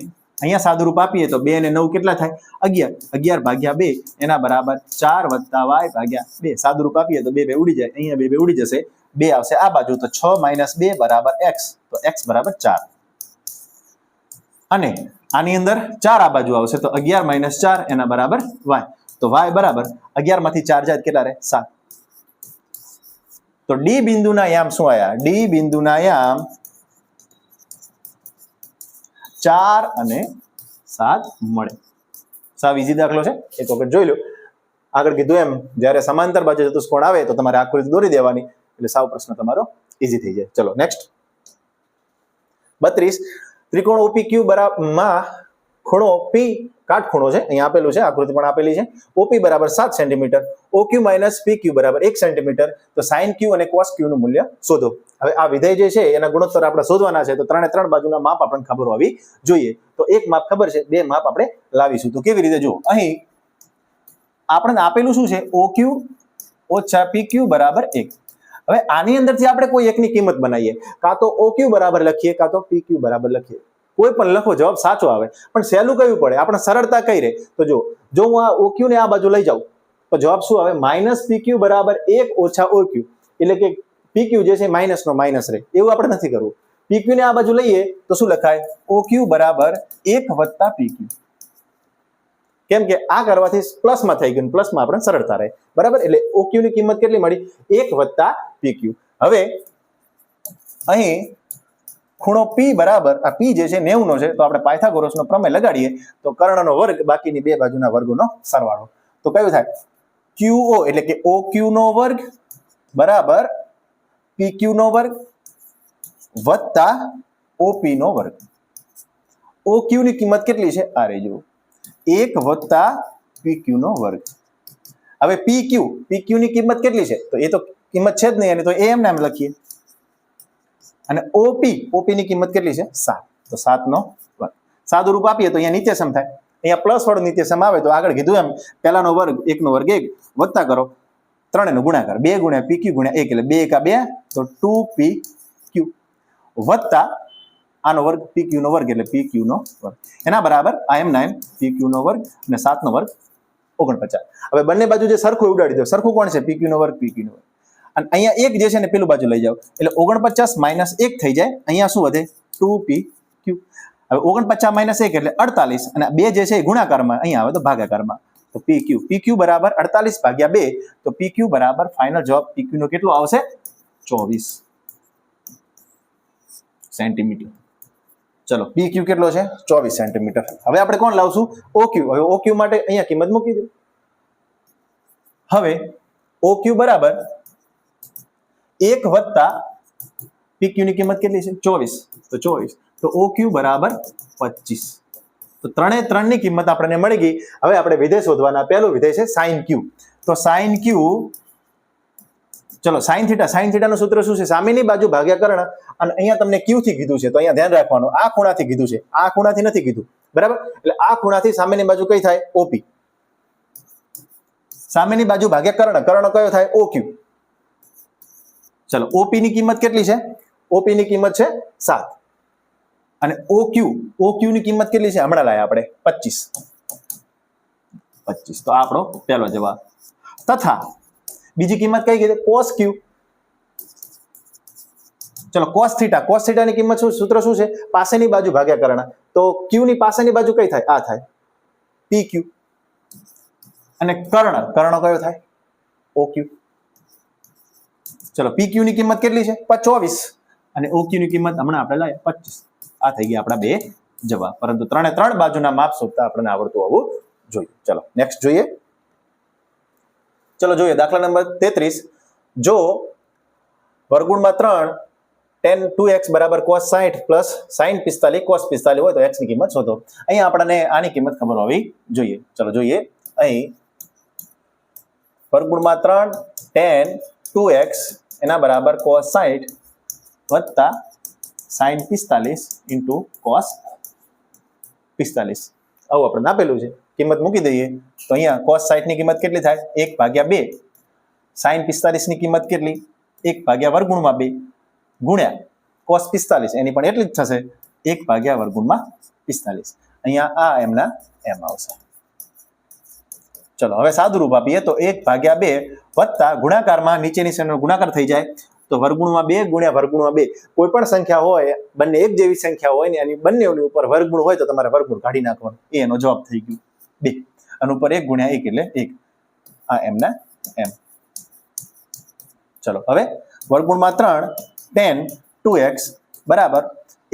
અહીંયા સાદુરૂપ આપીએ તો 2 અને 9 કેટલા થાય 11 11 ભાગ્યા 2 એના બરાબર 4 + y ભાગ્યા 2 સાદુરૂપ આપીએ તો 2 2 ઉડી જાય, અહીંયા 2 2 ઉડી જશે, 2 આવશે આ બાજુ તો 6 - 2 = x, તો x = 4 અને આની અંદર 4 આ બાજુ આવશે તો 11 - 4 એના બરાબર y, તો y બરાબર 11 માંથી 4 જાય કેટલા રહે 7. તો ડી બિંદુના યામ શું આયા? ડી બિંદુના યામ 4 અને 7 મળે. સાવ ઈઝી દાખલો છે, એક વખત જોઈ લો. આગળ કીધું એમ જ્યારે સમાંતર બાજુ ચતુષ્કોણ આવે તો તમારે આકૃતિ દોરી દેવાની, એટલે સાવ પ્રશ્ન તમારો ઈઝી થઈ જાય. ચલો નેક્સ્ટ 32 ત્રિકોણ OPQ માં ખૂણો P કાટખૂણો છે, અહીંયા આપેલું છે, આકૃતિ પણ આપેલી છે. OP બરાબર 7 સેન્ટીમીટર, OQ - PQ બરાબર 1 સેન્ટીમીટર, તો sin Q અને cos Q નું મૂલ્ય શોધો. હવે આ વિધેય જે છે એના ગુણોત્તર આપણે શોધવાના છે, તો ત્રણે ત્રણ બાજુના માપ આપણને ખબર હોવી જોઈએ. તો એક માપ ખબર છે, બે માપ આપણે લાવીશું. તો કેવી રીતે? જુઓ, અહીં આપણને આપેલું શું છે? OQ - PQ બરાબર 1. હવે આની અંદરથી આપણે કોઈ એકની કિંમત બનાવીએ, કાં તો OQ બરાબર લખીએ, કાં તો PQ બરાબર લખીએ. કોઈ પણ લખો, જવાબ સાચો આવે. પણ સહેલું કયું પડે? આપણે સરળતા કઈ રહે? તો જો હું આ OQ ને આ બાજુ લઈ જાઉં તો જવાબ શું આવે? -PQ બરાબર 1 - OQ, એટલે કે PQ જે છે માઇનસ નો માઇનસ રહે. એવું આપણે નથી કરવું. PQ ને આ બાજુ લઈએ તો શું લખાય? OQ બરાબર 1 + PQ. કેમ કે આ કરવાથી પ્લસમાં થઈ ગયું, પ્લસમાં આપણે સરળતા રહે. બરાબર? એટલે OQ ની કિંમત કેટલી મળી? 1 + PQ. હવે અહીં ખૂણો P બરાબર, આ P જે છે 90 નો છે, તો આપણે પાયથાગોરસનો પ્રમેય લગાડીએ તો કર્ણનો વર્ગ બાકીની બે બાજુના વર્ગોનો સરવાળો. તો કયું થાય? QO એટલે કે OQ નો વર્ગ બરાબર PQ નો વર્ગ વત્તા OP નો વર્ગ. OQ ની કિંમત કેટલી છે? આ રહી જુઓ, 1 + PQ નો વર્ગ. હવે PQ ની કિંમત કેટલી છે? તો એ તો કિંમત છે જ નહીં, અને તો એમ નામ લખીએ. અને OP ની કિંમત કેટલી છે? 7. તો 7 નો વર્ગ. સાદું રૂપ આપીએ તો અહીંયા નિત્યસમ થાય. અહીંયા પ્લસ વાળું નિત્યસમ આવે તો આગળ કીધું એમ પહેલાનો વર્ગ 1 નો વર્ગ 1 વત્તા કરો 3 નો ગુણાકાર 2 × PQ × 1 એટલે 2 × 2 તો 2PQ વત્તા આનો વર્ગ PQ નો વર્ગ એટલે PQ નો વર્ગ. એના બરાબર આ એમ 9 PQ નો વર્ગ અને 7 નો વર્ગ 49. હવે બંને બાજુ જે સરખું ઉડાડી દો. સરખું કોણ છે? PQ નો વર્ગ PQ નો વર્ગ. અને અહીંયા એક જે છે ને પેલું બાજુ લઈ જાઓ એટલે 49 - 1 થઈ જાય. અહીંયા શું વધે? 2PQ. હવે 49 - 1 એટલે 48 અને બે જે છે એ ગુણાકારમાં, અહીંયા આવે તો ભાગાકારમાં. તો PQ બરાબર 48 ભાગ્યા 2, તો PQ બરાબર ફાઇનલ જવાબ PQ નો કેટલો આવશે? 24 સેન્ટીમીટર. ચલો, PQ કેટલો છે? 24 સેન્ટીમીટર. હવે આપણે કોણ લાવશું? OQ. હવે OQ માટે અહીંયા કિંમત મૂકી દો. હવે OQ બરાબર 1 + PQ ની કિંમત કેટલી છે? 24. તો 24. તો OQ બરાબર 25. તો ત્રણે ત્રણની કિંમત આપણને મળી ગઈ. હવે આપણે વિધેય શોધવાના. પહેલું વિધેય છે sin Q. તો sin Q, ચલો sin θ. sin θ નું સૂત્ર શું છે? સામેની બાજુ ભાગ્યા કર્ણ. અને અહીંયા તમને Q થી કીધું છે, તો અહીંયા ધ્યાન રાખવાનું, આ ખૂણાથી કીધું છે, આ ખૂણાથી નથી કીધું. બરાબર? એટલે આ ખૂણાથી સામેની બાજુ કઈ થાય? OP. સામેની બાજુ ભાગ્યા કર્ણ. કર્ણ કયો થાય? OQ. ચલો, OP ની કિંમત કેટલી છે? OP ની કિંમત છે 7. અને OQ ની કિંમત કેટલી છે? હમણાં લાયા આપણે 25. તો આપણો પહેલો જવાબ. તથા બીજી કિંમત કઈ કીધી? cos Q. ચલો, cos θ. cos θ ની કિંમત શું? સૂત્ર શું છે? પાસેની બાજુ ભાગ્યા કર્ણ. તો Q ની પાસેની બાજુ કઈ થાય? આ થાય PQ. અને કર્ણ કયો થાય? OQ. ચલો, PQ ની કિંમત કેટલી છે? 24. અને OQ ની કિંમત હમણાં આપણે લાવ્યા 25. આ થઈ ગયા આપણા બે જવાબ. પરંતુ ત્રણે ત્રણ બાજુના માપ શોધતા આપણને આવડતું હોવું જોઈએ. ચલો નેક્સ્ટ જોઈએ. ચલો જોઈએ દાખલા નંબર 33. જો વર્ગમૂળમાં 3 tan 2x બરાબર cos 60 પ્લસ sin 45 cos 45 હોય તો x ની કિંમત શોધો. અહીંયા આપણને આની કિંમત ખબર હોવી જોઈએ. ચલો જોઈએ. અહીં વર્ગમૂળમાં 3 tan 2x એના બરાબર cos 60 વત્તા sin 45 cos 45. આવું આપણે આપેલું છે. કિંમત મૂકી દઈએ તો અહીંયા cos 60 ની કિંમત કેટલી થાય? 1/2. sin 45 ની કિંમત કેટલી? 1/√2 ગુણ્યા cos 45 એની પણ એટલી જ થશે 1 ભાગ્યા વર્ગમૂળમાં 45. અહીંયા આ એમના એમ આવશે. ચલો હવે સાદુરૂપ આપીએ તો 1/2 વત્તા ગુણાકારમાં નીચેની શ્રેણીનો ગુણાકાર થઈ જાય તો વર્ગમૂળમાં 2 ગુણ્યા વર્ગમૂળમાં 2 કોઈ પણ સંખ્યા હોય બંને એક જેવી સંખ્યા હોય ને એની બંનેની ઉપર વર્ગમૂળ હોય તો તમારે વર્ગમૂળ કાઢી નાખવાનું. એ એનો જવાબ થઈ ગયો 2 અને ઉપર 1 ગુણ્યા 1 એટલે 1. આ એમના એમ. ચલો હવે વર્ગમૂળમાં 3 tan 2x બરાબર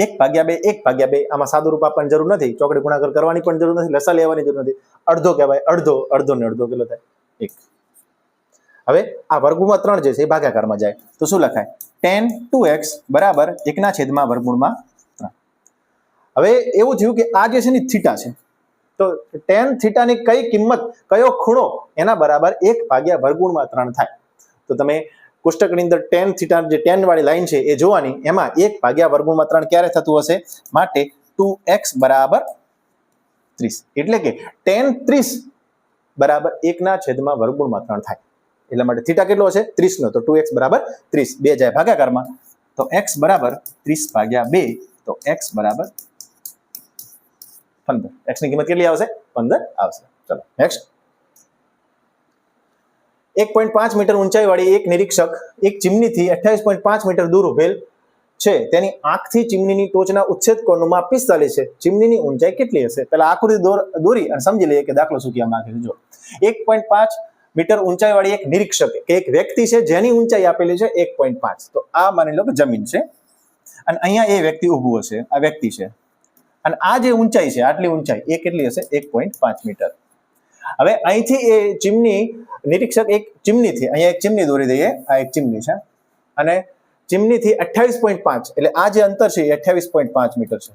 1/2 1/2. આમાં સાદુરૂપ આપવાની જરૂર નથી, ચોકડી ગુણાકાર કરવાની પણ જરૂર નથી, લસા લેવાની જરૂર નથી. અડધો કહેવાય, અડધો અડધો ને અડધો કેટલો થાય 1. હવે આ વર્ગમૂળમાં 3 જે છે એ ભાગાકારમાં જાય તો શું લખાય tan 2x બરાબર 1/વર્ગમૂળમાં 3. હવે એવું થયું કે આ જે છે ને થીટા છે તો tan થીટાની કઈ કિંમત કયો ખૂણો એના બરાબર 1/વર્ગમૂળમાં 3 થાય. તો તમે કોષ્ટકની અંદર tan થીટા જે tan વાળી લાઈન છે એ જોવાની, એમાં 1/વર્ગમૂળમાં 3 ક્યારે થતું હશે માટે 2x બરાબર 30 એટલે કે tan 30 બરાબર 1/વર્ગમૂળમાં 3 થાય. એટલા માટે થીટા કેટલો હશે 30 નો તો 2x બરાબર 30. 2 જાય ભાગાકારમાં તો x બરાબર 30/2 તો x બરાબર 15. x ની કિંમત કેટલી આવશે 15 આવશે. ચલો નેક્સ્ટ. 1.5 મીટર ઊંચાઈ વાળી એક નિરીક્ષક એક ચીમનીથી 28.5 મીટર દૂર ઉભેલ છે. તેની આંખથી ચીમનીની ટોચના ઉચ્છેદ કોણનું માપ 45 છે. ચીમનીની ઊંચાઈ કેટલી હશે? પહેલા આકૃતિ દોરી અને સમજી લઈએ કે દાખલો શું કહેવા માંગે છે. જો 1.5 મીટર ઊંચાઈ વાળી એક નિરીક્ષક કે એક વ્યક્તિ છે જેની ઊંચાઈ આપેલી છે 1.5. તો આ માની લો કે જમીન છે અને અહીંયા એ વ્યક્તિ ઊભું હશે, આ વ્યક્તિ છે અને આ જે ઊંચાઈ છે આટલી ઊંચાઈ એ કેટલી હશે 1.5 મીટર. હવે અહીંથી એ ચીમની નિરીક્ષક એક ચીમનીથી અહીંયા એક ચીમની દોરી દઈએ, આ એક ચીમની છે અને ચીમનીથી 28.5 એટલે આ જે અંતર છે એ 28.5 મીટર છે.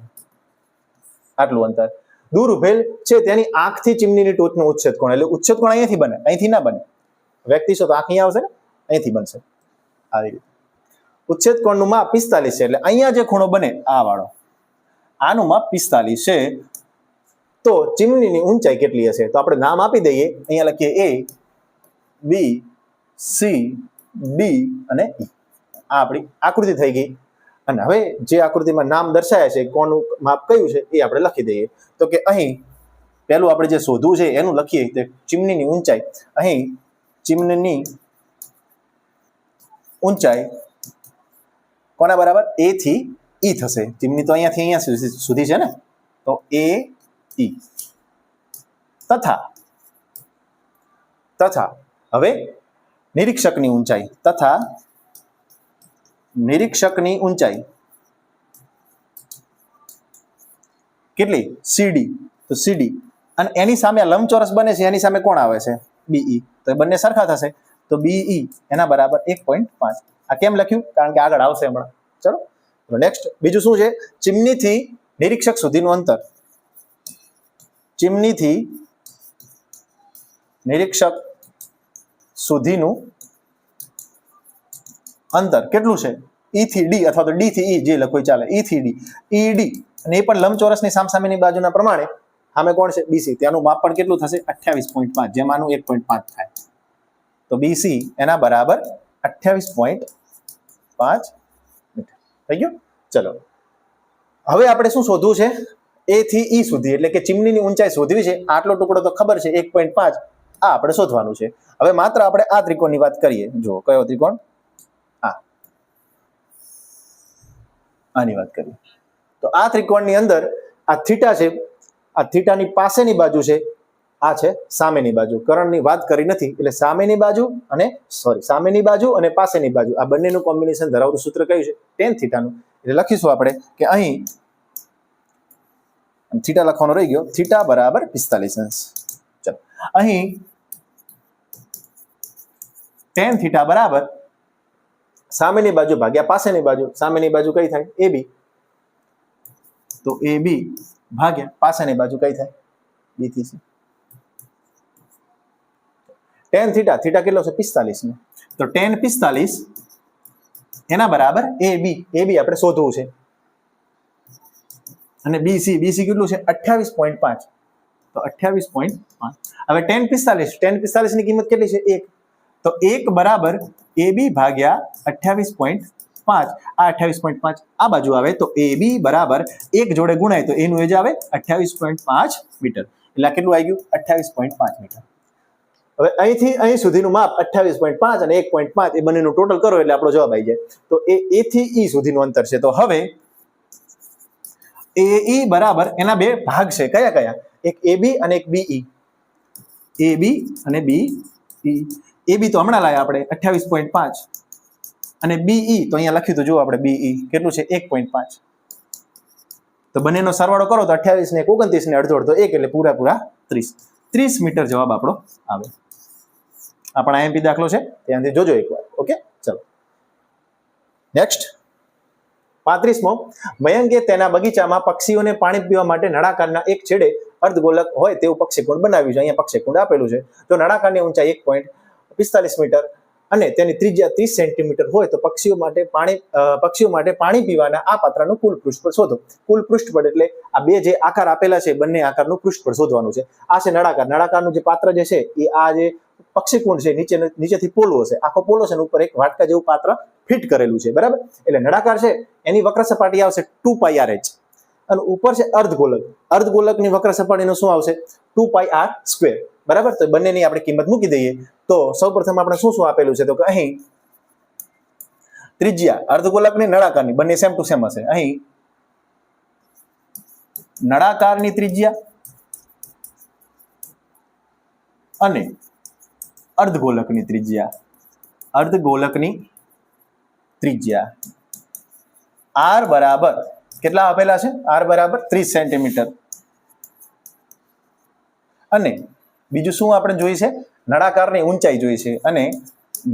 આટલું અંતર દૂર ઉભેલ છે તેની આંખથી ચીમનીની ટોચનો ઉચ્છેદ કોણ, એટલે ઉચ્છેદ કોણ અહીંયાથી બને, અહીંથી ના બને. વ્યક્તિ છે તો આંખ અહીંયા આવશે ને, અહીંથી બનશે આવી રીતે. ઉચ્છેદ કોણનું માપ 45 છે એટલે અહીંયા જે ખૂણો બને આ વાળો, આનું માપ 45 છે. તો ચીમનીની ઊંચાઈ કેટલી હશે? તો આપણે નામ આપી દઈએ, અહીંયા લખીએ A B C D અને E. આ આપણી આકૃતિ થઈ ગઈ. અને હવે જે આકૃતિમાં નામ દર્શાયા છે કોનું માપ કયું છે એ આપણે લખી દઈએ. તો કે અહીં પહેલું આપણે જે શોધવું છે એનું લખીએ તો ચીમનીની ઊંચાઈ, અહીં ચીમનીની ઊંચાઈ કોના બરાબર A થી E થશે. ચીમની તો અહીંયાથી અહીંયા સુધી છે ને, તો A E તથા હવે નિરીક્ષકની ઊંચાઈ તથા નિરીક્ષકની ઊંચાઈ કેટલી CD, તો CD અને એની સામે લંબચોરસ બને છે એની સામે કોણ આવે છે BE, તો એ બંને સરખા થશે તો BE એના બરાબર 1.5. આ કેમ લખ્યું? કારણ કે આગળ આવશે હમણાં. ચલો નેક્સ્ટ. બીજું શું છે? ચીમનીથી નિરીક્ષક સુધીનું અંતર. ચીમનીથી નિરીક્ષક સુધીનું અંતર કેટલું છે? E થી D અથવા તો D થી E જે લખો ચાલે, E થી D, ED અને એ પણ લંબચોરસની સામસામેની બાજુના પ્રમાણે સામે કોણ છે BC, ત્યાંનું માપ પણ કેટલું થશે 28.5, જેમાંનું 1.5 થાય તો BC એના બરાબર 28.5 મીટર થઈ ગયું. ચલો હવે આપણે શું શોધવું છે? A થી E સુધી, એટલે કે ચીમનીની ઊંચાઈ શોધવી છે. આટલો ટુકડો તો ખબર છે 1.5, આ આપણે શોધવાનું છે. હવે માત્ર આપણે આ ત્રિકોણની વાત કરીએ. જો કયો ત્રિકોણ? આની વાત કરીએ તો આ ત્રિકોણની અંદર આ થીટા છે, આ થીટાની પાસેની બાજુ છે, આ છે સામેની બાજુ. કરણની વાત કરી નથી એટલે સામેની બાજુ અને પાસેની બાજુ આ બંનેનું કોમ્બિનેશન ધરાવતું સૂત્ર કયું છે? tan થીટાનું. એટલે લખીશું આપણે કે અહીં થીટા લખવાનો રહી ગયો, થીટા બરાબર 45 અંશ. ચલો અહીં tan થીટા બરાબર સામેની બાજુ ભાગ્યા પાસેની બાજુ. સામેની બાજુ કઈ થાય? AB, તો AB ભાગ્યા પાસેની બાજુ કઈ થાય? B થી C. tan થીટા, થીટા કેટલો છે 45 નો, તો tan 45 એના બરાબર AB આપણે શોધવું છે અને BC કેટલું છે 28.5, તો 28.5. હવે tan 45 ની કિંમત કેટલી છે 1, તો 1 બરાબર AB ભાગ્યા 28.5. 5, આ 28.5 આ બાજુ આવે તો AB બરાબર 1 જોડે ગુણાય તો એનું એજ આવે 28.5 મીટર. એટલે કેટલું આવી ગયું? 28.5 મીટર. હવે અહીંથી અહીં સુધીનું માપ 28.5 અને 1.5 એ બંનેનું ટોટલ કરો એટલે આપણો જવાબ આવી જાય. તો એ થી E સુધીનું અંતર છે. તો હવે AE બરાબર એના બે ભાગ છે. કયા કયા? એક AB અને એક BE. AB અને BE. AB તો હમણાં લાયા આપણે 28.5 અને BE તો અહીંયા લખ્યું તો જુઓ આપણે BE કેટલું છે? 1.5. તો બંનેનો સરવાળો કરો તો 28 ને 29 ને અડધો 1 એટલે પૂરા 30 મીટર જવાબ આપણો આવે. આ પણ IMP દાખલો છે, ત્યાંથી જોજો એકવાર. ઓકે, ચલો નેક્સ્ટ 35મો. મયંકે તેના બગીચામાં પક્ષીઓને પાણી પીવા માટે નળાકારના એક છેડે અર્ધગોલક હોય તેવું પક્ષીકુંડ બનાવ્યું છે. અહીંયા પક્ષીકુંડ આપેલું છે. તો નળાકારની ઊંચાઈ 1.45 મીટર અને તેની ત્રિજ્યા 30 સેન્ટીમીટર હોય તો પક્ષીઓ માટે પાણી પીવાના આ પાત્રનું કુલ પૃષ્ઠફળ શોધો. કુલ પૃષ્ઠફળ એટલે આ બે જે આકાર આપેલા છે બંને આકારનું પૃષ્ઠફળ શોધવાનું છે. આ છે નળાકાર. નળાકારનું જે પાત્ર જે છે એ આ જે પક્ષીકુંડ છે નીચેથી પોલો હશે, આખો પોલો છે, ઉપર એક વાટકા જેવું પાત્ર ફિટ કરેલું છે. બરાબર? એટલે નળાકાર છે એની વક્ર સપાટી આવશે 2πrh અને ઉપર છે અર્ધગોલક. અર્ધગોલકની વક્ર સપાટીનું શું આવશે? 2πr². બરાબર? તો બંનેની આપણે કિંમત મૂકી દઈએ. તો સૌપ્રથમ આપણે શું આપેલું છે? તો કે અહીં ત્રિજ્યા અર્ધગોલકની નળાકારની બંને સેમ ટુ સેમ હશે. અહીં નળાકારની ત્રિજ્યા અને અર્ધગોલકની ત્રિજ્યા R બરાબર કેટલા આપેલા છે? R બરાબર 30 સેન્ટીમીટર. અને બીજું શું આપણે જોઈ છે? નળાકારની ઊંચાઈ જોઈ છે અને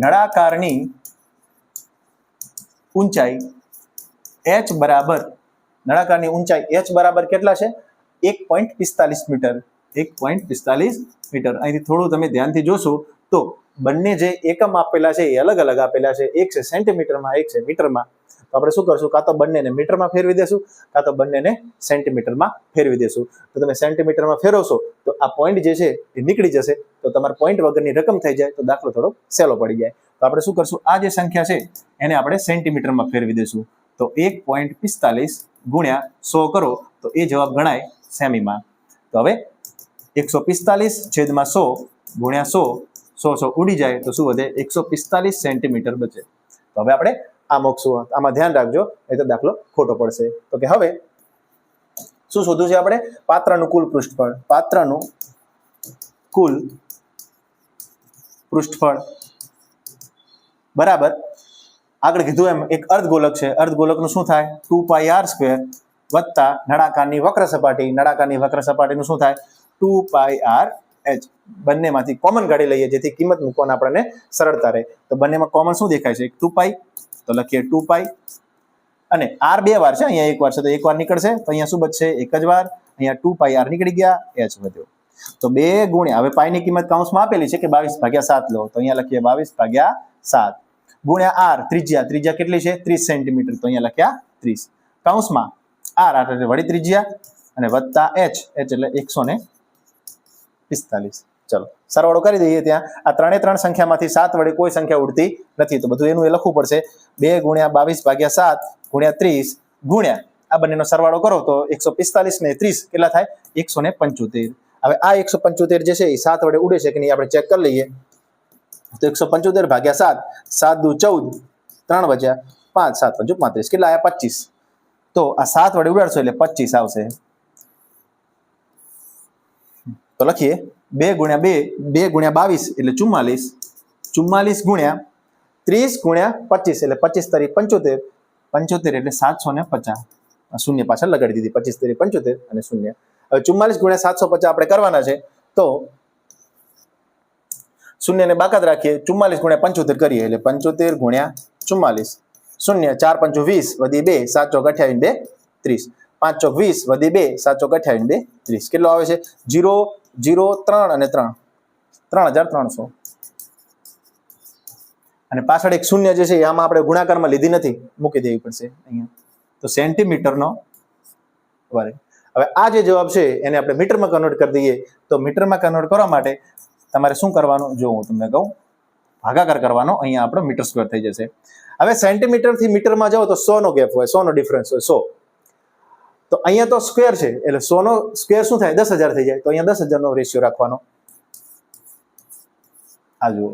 નળાકારની ઊંચાઈ h બરાબર કેટલા છે? 1.45 મીટર. 1.45 મીટર. અહીંથી થોડું તમે ધ્યાનથી જોશો તો બંને જે એકમ આપેલા છે એ અલગ અલગ આપેલા છે. એક છે સેન્ટીમીટરમાં, એક છે મીટરમાં. તો આપણે શું કરશું? કાં તો બંનેને મીટરમાં ફેરવી દેશું, કાં તો બંનેને સેન્ટીમીટરમાં ફેરવી દેશું. તો તમે સેન્ટીમીટરમાં ફેરવશો તો આ પોઈન્ટ જે છે એ નીકળી જશે. તો તમારે પોઈન્ટ વગરની રકમ થઈ જાય તો દાખલો થોડો સહેલો પડી જાય. તો આપણે શું કરશું? આ જે સંખ્યા છે એને આપણે સેન્ટીમીટરમાં ફેરવી દેશું. તો 1.45 ગુણ્યા 100 કરો તો એ જવાબ ગણાય સેમીમાં. તો હવે 145/100 ગુણ્યા 100 ઉડી જાય તો શું વધે? 145 સેન્ટીમીટર બચે. તો હવે આપણે આ મૂકશું. આમાં ધ્યાન રાખજો, નહીં તો દાખલો ખોટો પડશે. તો કે હવે શું શોધવું છે આપણે? પાત્રનું કુલ પૃષ્ઠફળ. પાત્રનું કુલ પૃષ્ઠફળ બરાબર આગળ કીધું એમ એક અર્ધગોલક છે. અર્ધગોલકનું શું થાય? 2πr² વત્તા નળાકારની વક્ર સપાટી. નળાકારની વક્ર સપાટીનું શું થાય? 2πrh. બંનેમાંથી કોમન કાઢી લઈએ જેથી કિંમત મૂકવાના આપણને સરળતા રહે. તો બંનેમાં કોમન શું દેખાય છે? 2π. તો લખીએ 2π અને r બે વાર છે, અહીંયા એક વાર છે તો એક વાર નીકળશે. તો અહીંયા શું બચશે? એક જ વાર. અહીંયા 2πr નીકળી ગયા, h વધ્યો. તો 2 ગુણ્યા હવે પાઈની કિંમત કૌંસમાં આપેલી છે કે 22/7 લો. તો અહીંયા લખીએ 22/7 ગુણ્યા r ત્રિજ્યા કેટલી છે? 30 સેન્ટીમીટર. તો અહીંયા લખ્યા 30 કૌંસમાં r એટલે વળી ત્રિજ્યા અને વત્તા h એટલે 145. ચલો સરવાળો કરી દઈએ. ત્યાં આ ત્રણ સંખ્યામાંથી 7 વડે કોઈ સંખ્યા ઉડતી નથી તો બધું એનું એ લખવું પડશે. 2 ગુણ્યા 22/7 ગુણ્યા 30 ગુણ્યા આ બંનેનો સરવાળો કરો તો 145 ને 30 કેટલા થાય? 175. હવે આ 175 જે છે એ 7 વડે ઉડે છે કે નહીં આપણે ચેક કરી લઈએ. તો 175/7 7 દુ 14 3 બચ્યા 5 7 5 35 કેટલા આવ્યા? 25. તો આ 7 વડે ઉડાડશો એટલે 25 આવશે. તો લખીએ 2 ગુણ્યા 22 એટલે 44. 44 ગુણ્યા 30 ગુણ્યા 25 એટલે 25 તરી 75. 75 એટલે 750. શૂન્ય પાછળ લગાડી દીધી. 25 તરી 75 અને શૂન્ય. હવે 44 ગુણ્યા 750 આપણે કરવાના છે તો શૂન્યને બાકાત રાખીએ. 44 ગુણ્યા 75 કરીએ એટલે 75 ગુણ્યા 44. શૂન્ય 4 5 20 વધી 2 7 ચોક 28 2 30. 5 ચોક 20 વધી 2 7 ચોક 28 2 30. કેટલો આવે છે? 0 0 3 અને 3 3300. અને પાછળ એક શૂન્ય જે છે આમાં આપણે ગુણાકારમાં લીધી નથી, મૂકી દેવી પડશે અહીંયા. તો સેન્ટીમીટરનો વારે. હવે આ જે જવાબ છે એને આપણે મીટરમાં કન્વર્ટ કરી દઈએ. તો મીટરમાં કન્વર્ટ કરવા માટે તમારે શું કરવાનું? જો હું તમને કહું, ભાગાકાર કરવાનો. અહીંયા આપણો મીટર સ્ક્વેર થઈ જશે. હવે સેન્ટીમીટર થી મીટરમાં જાઓ તો 100 નો ગેપ હોય, 100 નો ડિફરન્સ હોય, 100. તો અહીંયા તો સ્ક્વેર છે એટલે 100 નો સ્ક્વેર શું થાય 10,000 થઈ જાય, તો અહીંયા 10,000 નો રેશિયો રાખવાનો. આ જુઓ,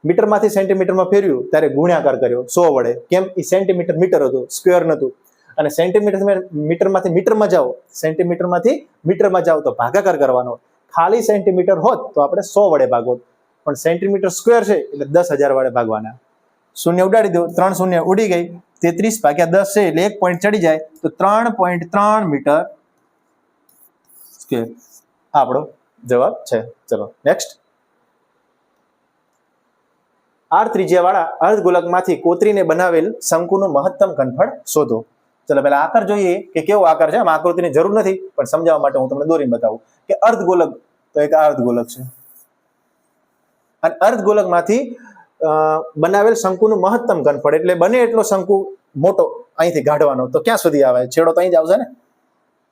મીટરમાંથી સેન્ટીમીટરમાં ફેરવ્યું ત્યારે ગુણ્યાકાર કર્યો 100 વડે. કેમ? એ સેન્ટીમીટર મીટર હતું, સ્ક્વેર નતું. અને સેન્ટીમીટર મીટરમાંથી મીટરમાં જાઓ, સેન્ટીમીટરમાંથી મીટરમાં જાઓ તો ભાગાકાર કરવાનો. ખાલી સેન્ટીમીટર હોત તો આપણે 100 વડે ભાગોત, પણ સેન્ટીમીટર સ્ક્વેર છે એટલે 10,000 વડે ભાગવાના. શૂન્ય ઉડાડી દો, 3 શૂન્ય ઉડી ગઈ. 33/10 છે એટલે 1 પોઈન્ટ ચડી જાય તો 3.3 મીટર સ્ક્વેર આપણો જવાબ છે. ચલો નેક્સ્ટ. આર ત્રિજ્યાવાળા અર્ધગોલકમાંથી કોતરીને બનાવેલ શંકુનું મહત્તમ ઘનફળ શોધો. ચલો પહેલા આકાર જોઈએ કે કેવો આકાર છે. આમાં આકૃતિની જરૂર નથી, પણ સમજાવવા માટે હું તમને દોરીને બતાવું કે અર્ધગોલક તો એક અર્ધગોલક છે, અને અર્ધગોલકમાંથી બનાવેલ શંકુનું મહત્તમ ઘનફળ એટલે બને એટલો શંકુ મોટો અહીંથી કાઢવાનો. તો ક્યાં સુધી આવે? છેડો તો અહીં જ આવશે ને.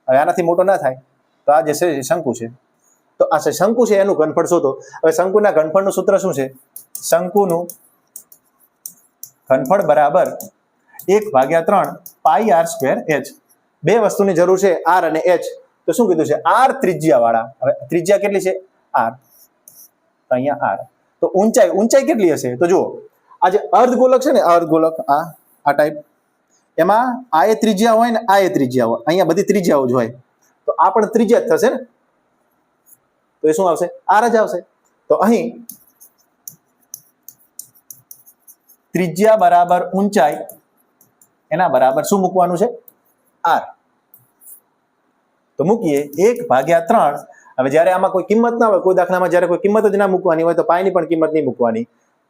હવે આનાથી મોટો ના થાય તો આ જે છે શંકુ છે, તો આ શંકુ છે એનું ઘનફળ શોધો. હવે શંકુના ઘનફળનું સૂત્ર શું છે? શંકુનું ઘનફળ બરાબર 1/3 પાઈ r સ્ક્વેર h. બે વસ્તુની જરૂર છે, r અને h. તો શું કીધું છે? r ત્રિજ્યા વાળા. હવે ત્રિજ્યા કેટલી છે? r. તો અહીંયા r. તો ઊંચાઈ કેટલી હશે? તો જુઓ, આ જે અર્ધગોલક છે ને, અર્ધગોલક આ ટાઈપ, એમાં આ એ ત્રિજ્યા હોય ને આ એ ત્રિજ્યા હોય, અહીંયા બધી ત્રિજ્યાઓ જ હોય. તો આ પણ ત્રિજ્યા જ થશે ને, તો એ શું આવશે? r જ આવશે. તો અહીં ત્રિજ્યા બરાબર ઊંચાઈ એના બરાબર શું મૂકવાનું છે? r. તો મૂકીએ 1/3. હવે જ્યારે આમાં કોઈ કિંમત ના હોય, કોઈ દાખલામાં જ્યારે કોઈ કિંમત જ ના મૂકવાની હોય તો પાઈની પણ કિંમત નહીં મૂકવાની.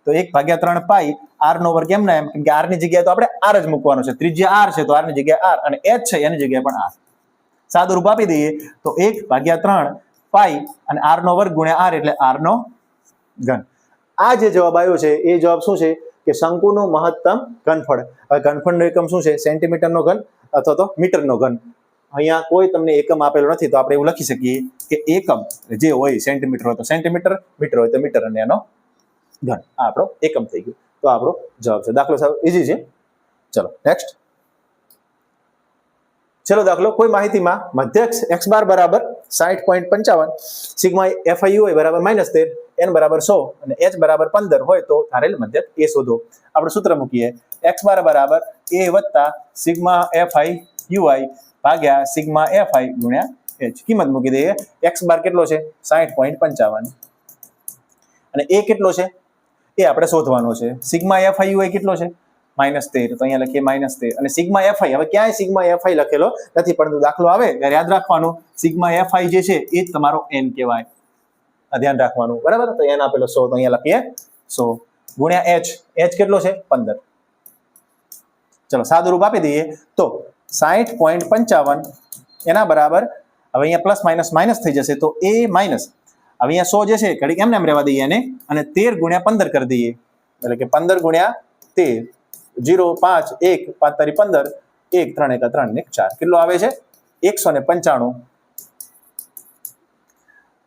તો 1/3 પાઈ r નો વર્ગ એમ ના એમ, કેમ કે r ની જગ્યાએ તો આપણે r જ મૂકવાનો છે. ત્રિજ્યા r છે તો r ની જગ્યાએ r, અને h છે એની જગ્યાએ પણ r. સાદું રૂપ આપી દઈએ તો 1/3 પાઈ અને r નો વર્ગ ગુણ્યા r એટલે r નો ઘન. આ જે જવાબ આવ્યો છે એ જવાબ શું છે? કે શંકુનું મહત્તમ ઘનફળ. હવે ઘનફળનો એકમ શું છે? સેન્ટીમીટરનો ઘન અથવા તો મીટરનો ઘન. અહીંયા કોઈ તમને એકમ આપેલો નથી, તો આપણે એવું લખી શકીએ કે એકમ જે હોય સેન્ટીમીટર હોય તો સેન્ટીમીટર, મીટર હોય તો મીટર, અને એનો ઘન. આ આપણો એકમ થઈ ગયો. તો આપણો જવાબ છે. દાખલો સાવ ઈઝી છે. ચલો નેક્સ્ટ. ચલો દાખલો. કોઈ માહિતીમાં મધ્યક્ષ x બાર બરાબર 60.55, સિગ્મા FIU બરાબર -13, n બરાબર 100 અને h બરાબર 15 હોય તો ધારેલ મધ્યક એ શોધો. આપણે સૂત્ર મૂકીએ x બાર બરાબર a વત્તા સિગ્મા FIU ભાગ્યા સિગ્મા FI ગુણ્યા h. કિંમત મૂકી દઈએ. x બાર કેટલો છે? 60.55, અને a કેટલો છે એ આપણે શોધવાનો છે. સિગ્મા FIU કેટલો છે? -13. તો અહીંયા લખીએ -13, અને સિગ્મા FI, હવે ક્યાંય સિગ્મા FI લખેલો નથી, પરંતુ દાખલો આવે ત્યારે યાદ રાખવાનું સિગ્મા FI જે છે એ જ તમારો n કહેવાય. આ ધ્યાન રાખવાનું, બરાબર. તો n આપેલો 100, તો અહીંયા લખીએ 100 ગુણ્યા h કેટલો છે? 15. ચલો સાદું રૂપ આપી દઈએ તો 60.55 એના બરાબર, હવે અહીંયા પ્લસ માઇનસ થઈ જશે તો a માઇનસ, હવે અહીંયા 100 જે છે ઘડીક એમને એમ રહેવા દઈએ એને, અને 13 ગુણ્યા 15 કરી દઈએ, એટલે કે 15 ગુણ્યા 13, 0 5 1 5 તારી 15, 1 3 1 3 ને 4, કેટલો આવે છે? 195.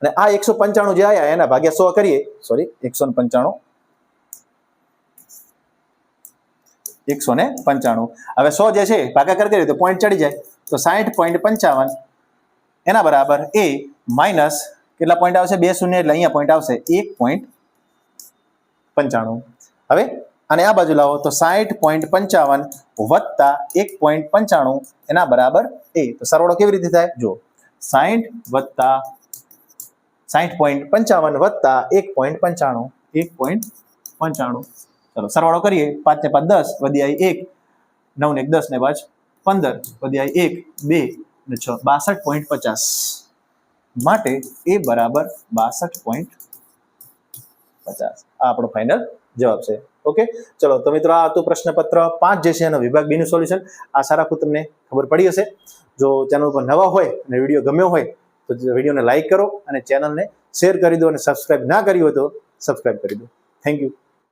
અને આ 195 જે આયા એના ભાગ્યા 100 કરીએ, સોરી 195, 195. હવે 100 જે છે ભાગાકાર કરીએ તો પોઈન્ટ ચડી જાય, તો 60.55 એના બરાબર a માઇનસ કેટલા પોઈન્ટ આવશે? 2 શૂન્ય એટલે અહીંયા પોઈન્ટ આવશે 1.95. હવે અને આ બાજુ લાવો તો 60.55 વત્તા 1.95 એના બરાબર a. તો સરવાળો કેવી રીતે થાય? જો 60 વત્તા 60.55 વત્તા 1.95, 1.95. ચલો સરવાળો કરીએ. 5 ને 5 10, વધી આવી 1, 9 ને 1 10 ને 5 15, વધી આવી 1 2 ને 6 62.50. માટે એ બરાબર 62.50. આ આપણો ફાઇનલ જવાબ છે. ઓકે, ચલો તો મિત્રો આ હતું પ્રશ્નપત્ર 5 જે છે એનો વિભાગ બી નું સોલ્યુશન. આશા રાખું તમને ખબર પડી હશે. જો ચેનલ પર નવા હોય અને વિડીયો ગમ્યો હોય તો વિડીયોને લાઈક કરો અને ચેનલને શેર કરી દો, અને સબસ્ક્રાઇબ ના કરી હોય તો સબસ્ક્રાઇબ કરી દો. Thank you.